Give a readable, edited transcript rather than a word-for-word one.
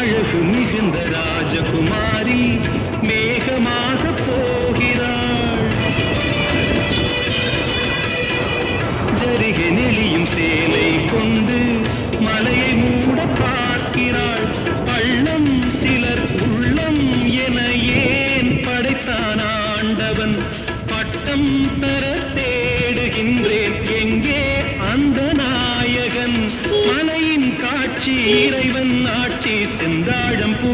அழகு மிகுந்த ராஜகுமாரி மேகமாக போகிறாள். ஜரிகை நெளியும் சேலை கொண்டு மலையை மூட பார்க்கிறாள். பள்ளம் சிலர் உள்ளம் என ஏன் படைத்தான் ஆண்டவன்? பட்டம் பெற தேடுகின்றேன், எங்கே அந்த நாயகன்? மலையின் காட்சி இறைவன் ஆட்சி செந்தாழம் பூ